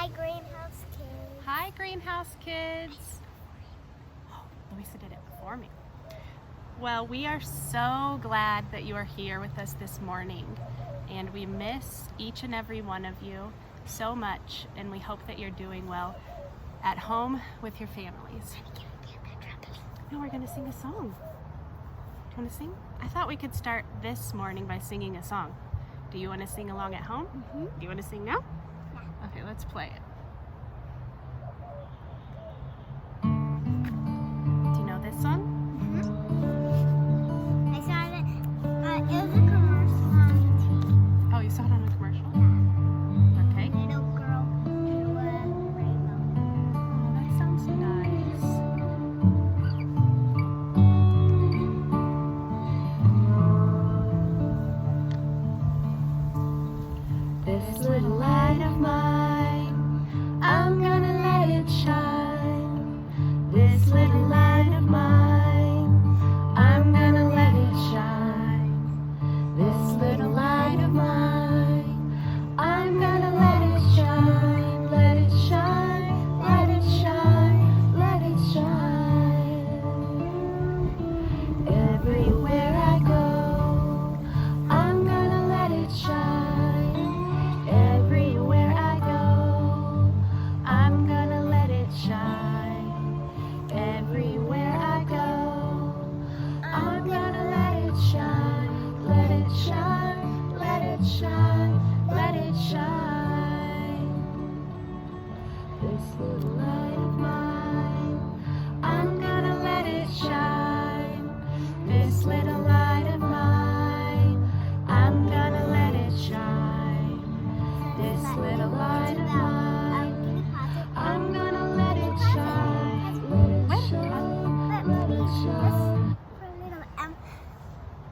Hi, Greenhouse Kids. Hi, Greenhouse Kids. Oh, Louisa did it before me. Well, we are so glad that you are here with us this morning, and we miss each and every one of you so much, and we hope that you're doing well at home with your families. No, we're going to sing a song. Do you want to sing? I thought we could start this morning by singing a song. Do you want to sing along at home? Mm-hmm. Do you want to sing now? Yeah. Okay, let's play it. Do you know this song? I saw it. It was a commercial on TV. Oh, you saw it on a commercial? Okay. Little girl drew a rainbow. Oh, that sounds nice. This little light of mine, I'm gonna let it shine. This little light of mine, I'm gonna let it shine. This little light of mine, I'm gonna let it shine. Let it shine, let it shine, let it shine. Everywhere I go, I'm gonna let it shine. Everywhere I go, I'm gonna let it shine. Everywhere I go, I'm gonna let it shine. Let it shine, let it shine, let it shine. This little light of mine, I'm gonna let it shine. This little light of mine, I'm gonna let it shine. This little light of mine, I'm gonna let it shine. Let it shine, let it shine.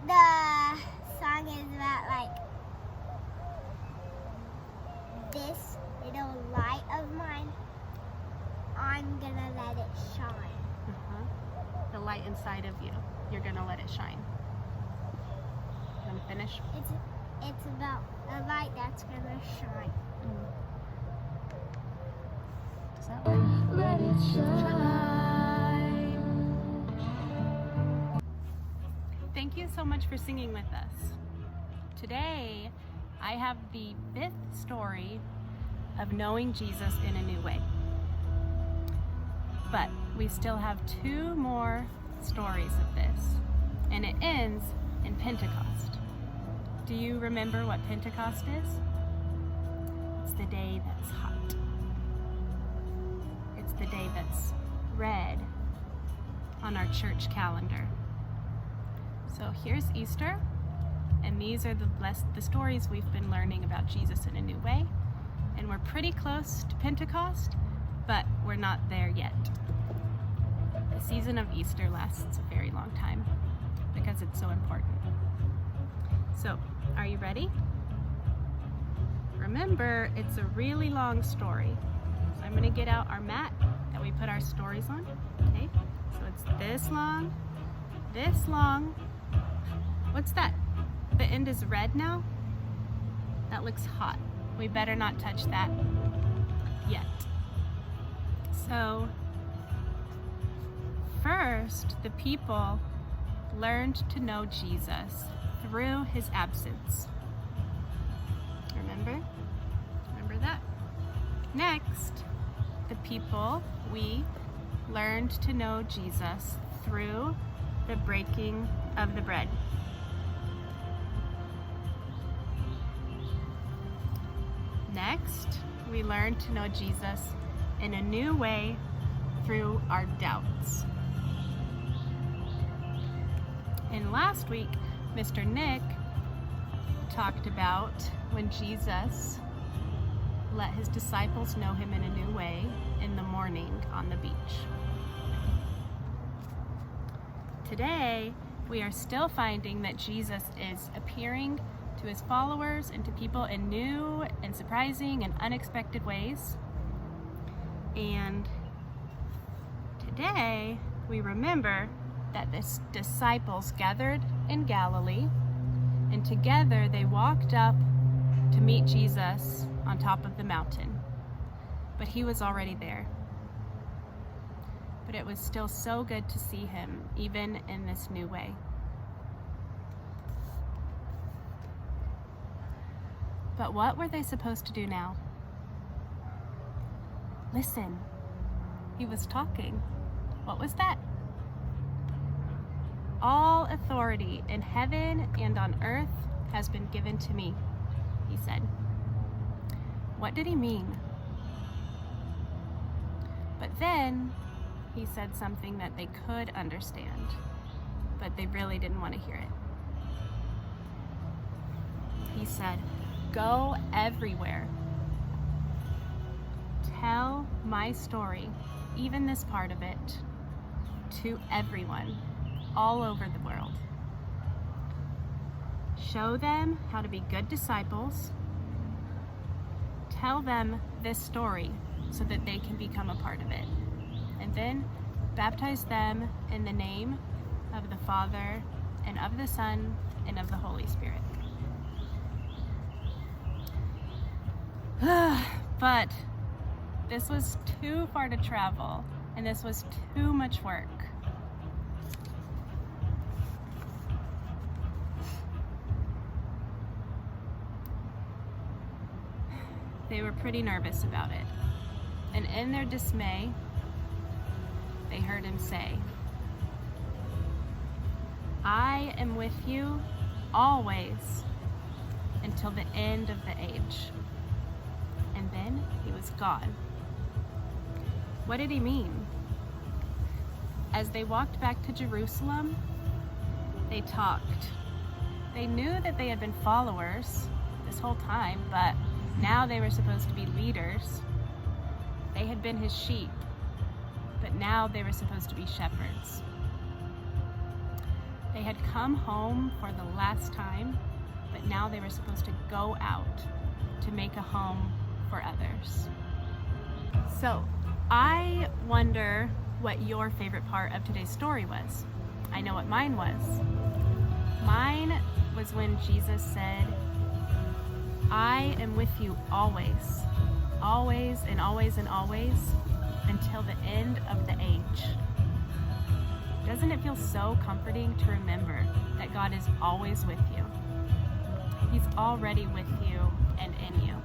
The song is about this little light of mine. I'm gonna let it shine. The light inside of you, you're gonna let it shine. You wanna finish? It's about a light that's gonna shine. Does that work? Let it shine. Thank you so much for singing with us. Today, I have the 5th story of knowing Jesus in a new way. But we still have 2 more stories of this, and it ends in Pentecost. Do you remember what Pentecost is? It's the day that's hot. It's the day that's red on our church calendar. So here's Easter, and these are the stories we've been learning about Jesus in a new way. And we're pretty close to Pentecost, but we're not there yet. The season of Easter lasts a very long time because it's so important. So, are you ready? Remember, it's a really long story. So I'm going to get out our mat that we put our stories on. Okay? So it's this long. What's that? The end is red now? That looks hot. We better not touch that yet. So, first, the people learned to know Jesus through his absence. Remember? Remember that? Next, the people, we learned to know Jesus through the breaking of the bread. Next, we learned to know Jesus in a new way through our doubts. And last week, Mr. Nick talked about when Jesus let his disciples know him in a new way in the morning on the beach. Today, we are still finding that Jesus is appearing to his followers and to people in new and surprising and unexpected ways. And today, we remember that the disciples gathered in Galilee, and together they walked up to meet Jesus on top of the mountain. but he was already there. But it was still so good to see him, even in this new way. But what were they supposed to do now? Listen, he was talking. What was that? All authority in heaven and on earth has been given to me, he said. What did he mean? But then he said something that they could understand, but they really didn't want to hear it. He said, "Go everywhere. Tell my story, even this part of it, to everyone all over the world. Show them how to be good disciples. Tell them this story so that they can become a part of it. And then baptize them in the name of the Father and of the Son and of the Holy Spirit." But this was too far to travel, and this was too much work. They were pretty nervous about it, and in their dismay, they heard him say, "I am with you always until the end of the age." And then he was gone. What did he mean? As they walked back to Jerusalem, they talked. They knew that they had been followers this whole time, but now they were supposed to be leaders. They had been his sheep, but now they were supposed to be shepherds. They had come home for the last time, but now they were supposed to go out to make a home for others. So, I wonder what your favorite part of today's story was. I know what mine was. Mine was when Jesus said, "I am with you always, always and always and always, until the end of the age." Doesn't it feel so comforting to remember that God is always with you? He's already with you and in you.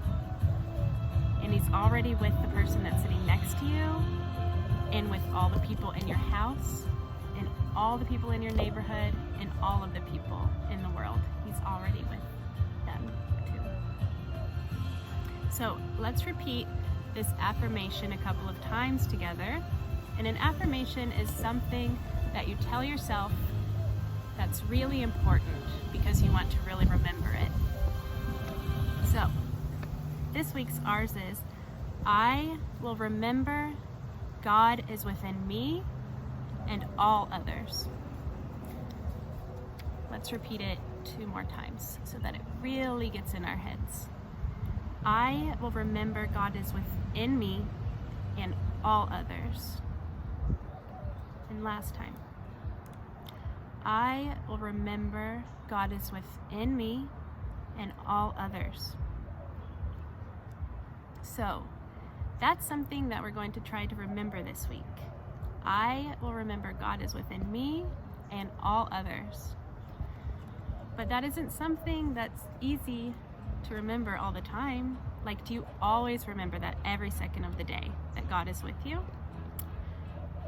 And he's already with the person that's sitting next to you, and with all the people in your house, and all the people in your neighborhood, and all of the people in the world. He's already with them too. So let's repeat this affirmation a couple of times together. And an affirmation is something that you tell yourself that's really important because you want to really remember it. So this week's ours is, "I will remember God is within me and all others." Let's repeat it 2 more times so that it really gets in our heads. "I will remember God is within me and all others." And last time. "I will remember God is within me and all others." So, that's something that we're going to try to remember this week. I will remember God is within me and all others. But that isn't something that's easy to remember all the time. Like, do you always remember that every second of the day, that God is with you?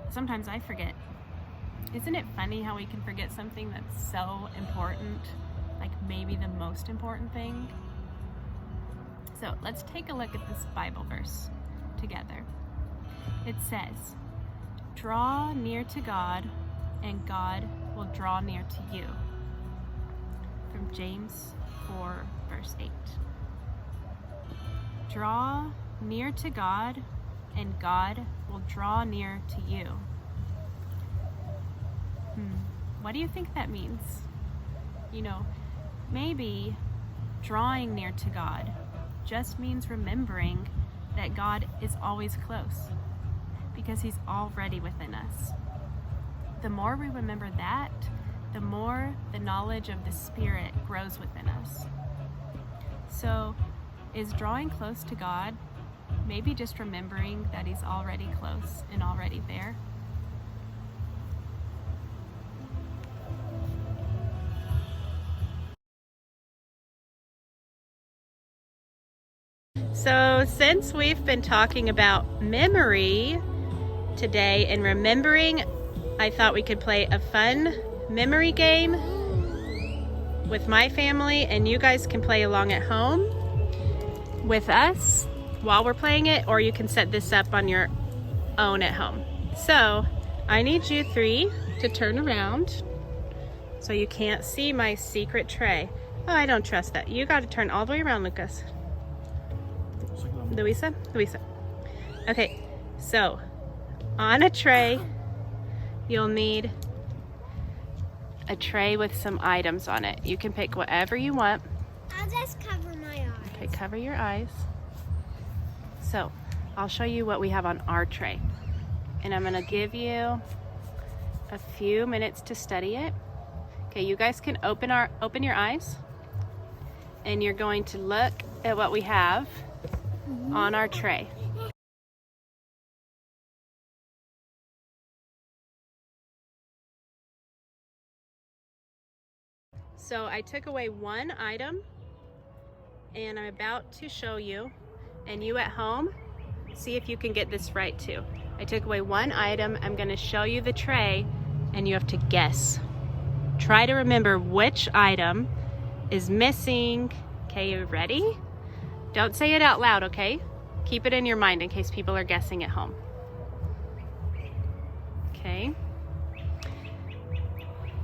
Sometimes I forget. Isn't it funny how we can forget something that's so important, like maybe the most important thing? So let's take a look at this Bible verse together. It says, "Draw near to God, and God will draw near to you." From James 4, verse 8. Draw near to God, and God will draw near to you. What do you think that means? Maybe drawing near to God just means remembering that God is always close because he's already within us. The more we remember that, the more the knowledge of the Spirit grows within us. So, is drawing close to God maybe just remembering that he's already close and already there. So since we've been talking about memory today and remembering, I thought we could play a fun memory game with my family, and you guys can play along at home with us while we're playing it, or you can set this up on your own at home. So I need you three to turn around so you can't see my secret tray. Oh, I don't trust that. You got to turn all the way around, Lucas. Luisa? Okay, so on a tray, you'll need a tray with some items on it. You can pick whatever you want. I'll just cover my eyes. Okay, cover your eyes. So I'll show you what we have on our tray. And I'm gonna give you a few minutes to study it. Okay, you guys can open your eyes, and you're going to look at what we have on our tray. So I took away one item, and I'm about to show you, and you at home, see if you can get this right too. I took away one item. I'm going to show you the tray, and you have to guess. Try to remember which item is missing. Okay, you ready? Don't say it out loud, okay? Keep it in your mind in case people are guessing at home. Okay.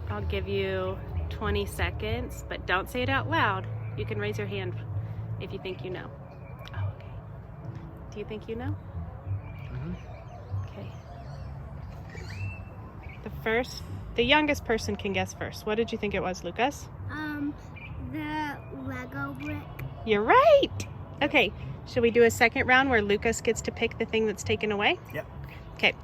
I'll give you 20 seconds, but don't say it out loud. You can raise your hand if you think you know. Oh, okay. Do you think you know? Okay. The youngest person can guess first. What did you think it was, Lucas? The Lego brick. You're right. Okay, should we do a second round where Lucas gets to pick the thing that's taken away? Yep. Okay.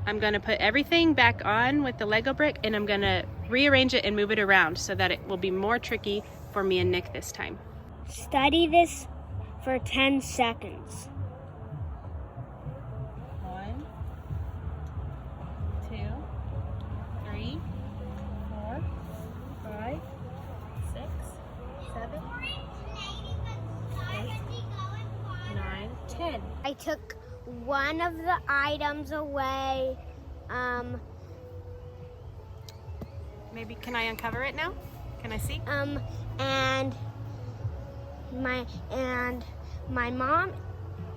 I'm gonna put everything back on with the Lego brick, and I'm gonna rearrange it and move it around so that it will be more tricky for me and Nick this time. Study this for 10 seconds. 1, 2, 3, 4, 5, 6, 7, 8, 9, 10. I took one of the items away. Maybe can I uncover it now? Can I see? And my mom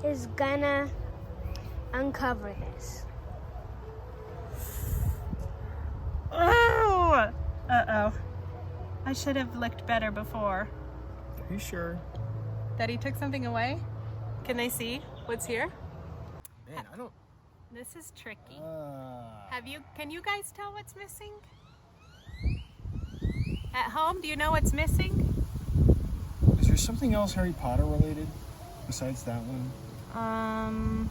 is gonna uncover this. Oh! Uh-oh. I should have looked better before. Are you sure? That he took something away? Can they see what's here? Man, I don't... This is tricky. Can you guys tell what's missing? At home, do you know what's missing? Is there something else Harry Potter related besides that one?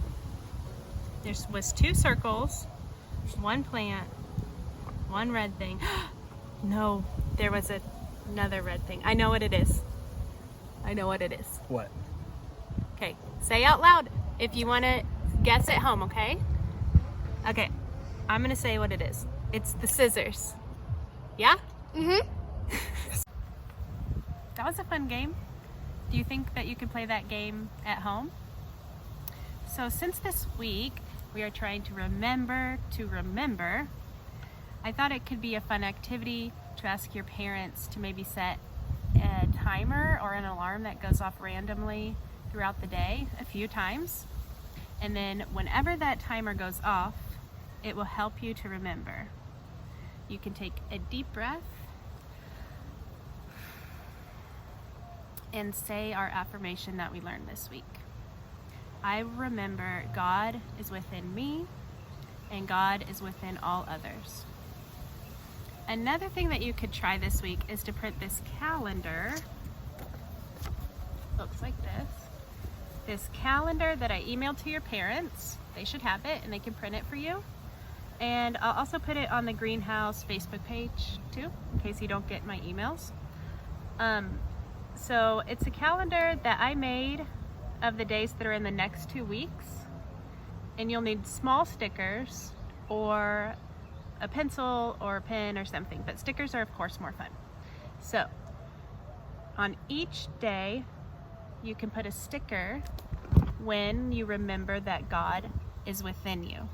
There was 2 circles, 1 plant, 1 red thing. No, there was another red thing. I know what it is. What? Okay, say out loud if you want to guess at home, okay? Okay, I'm going to say what it is. It's the scissors. Yeah? Mm-hmm. That was a fun game. Do you think that you could play that game at home? So since this week we are trying to remember, I thought it could be a fun activity to ask your parents to maybe set a timer or an alarm that goes off randomly throughout the day a few times. And then whenever that timer goes off, it will help you to remember. You can take a deep breath and say our affirmation that we learned this week. I remember God is within me and God is within all others. Another thing that you could try this week is to print this calendar. Looks like this. This calendar that I emailed to your parents. They should have it and they can print it for you. And I'll also put it on the Greenhouse Facebook page too, in case you don't get my emails. So it's a calendar that I made of the days that are in the next 2 weeks, and you'll need small stickers or a pencil or a pen or something, but stickers are of course more fun. So on each day you can put a sticker when you remember that God is within you.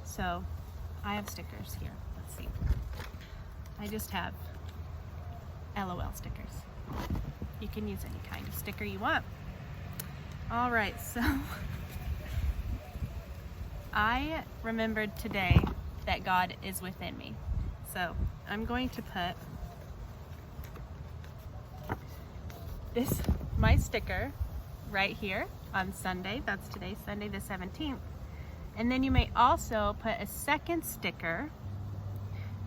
So I have stickers here. Let's see. I just have LOL stickers. You can use any kind of sticker you want. All right, so I remembered today that God is within me. So I'm going to put my sticker right here on Sunday. That's today, Sunday the 17th. And then you may also put a second sticker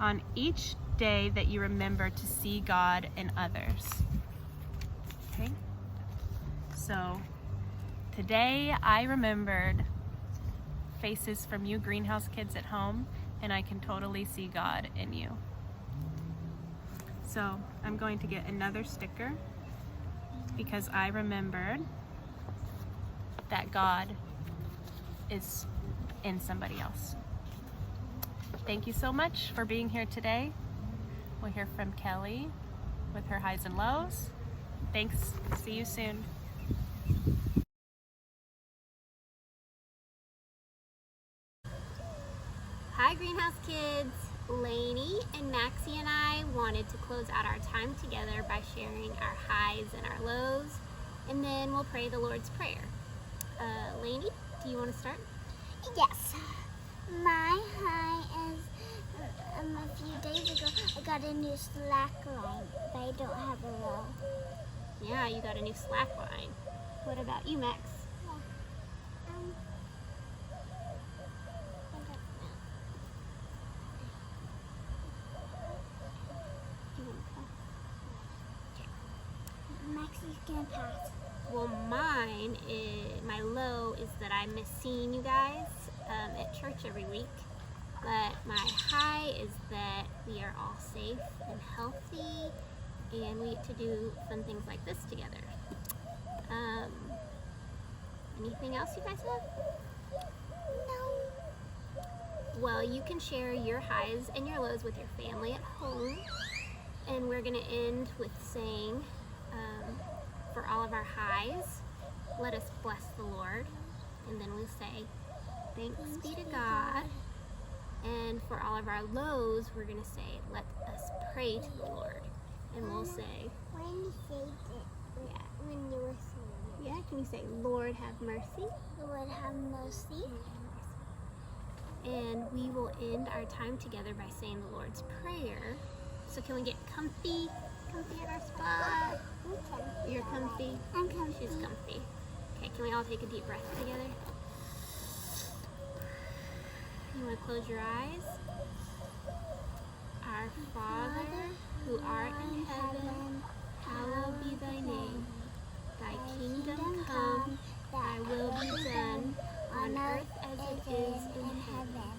on each day that you remember to see God in others. Okay? So today I remembered faces from you greenhouse kids at home, and I can totally see God in you. So I'm going to get another sticker because I remembered that God is in somebody else. Thank you so much for being here today. We'll hear from Kelly with her highs and lows. Thanks. See you soon. Hi Greenhouse Kids! Lainey and Maxie and I wanted to close out our time together by sharing our highs and our lows, and then we'll pray the Lord's Prayer. Lainey, do you want to start? Yes. My high is a few days ago I got a new slack line, but I don't have a low. Yeah, you got a new slack line. What about you, Max? Maxie's gonna pass. Well, my low is that I miss seeing you guys at church every week. But my high is that we are all safe and healthy, and we get to do fun things like this together. Anything else you guys have? No. Well, you can share your highs and your lows with your family at home. And we're going to end with saying, for all of our highs, let us bless the Lord. And then we'll say, thanks be to God. And for all of our lows, we're going to say, let us pray to the Lord. And we'll say, When you say it, yeah. when you were saying Yeah, can you say, Lord have mercy? Lord have mercy. And we will end our time together by saying the Lord's Prayer. So can we get comfy in our spot? Okay. You're comfy? I'm comfy. She's comfy. Okay, can we all take a deep breath together? You want to close your eyes? Our Father, who art in heaven, hallowed be thy name. Thy kingdom come, thy will be done, on earth as it is in heaven.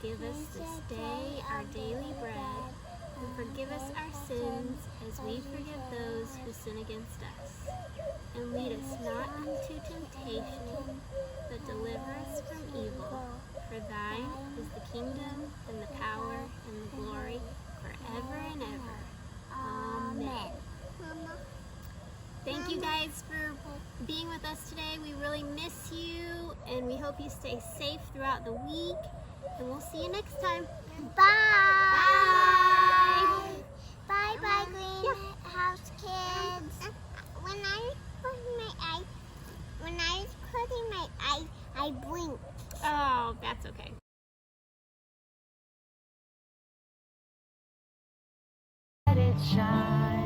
Give us this day our daily bread, and forgive us our sins as we forgive those who sin against us. And lead us not into temptation, but deliver us from evil. For thine is the kingdom, and the power, and the glory, forever and ever. Amen. Thank you guys for being with us today. We really miss you, and we hope you stay safe throughout the week. And we'll see you next time. Bye. Bye, Greenhouse Kids. When I was closing my eyes, I blinked. Oh, that's okay. Let it shine.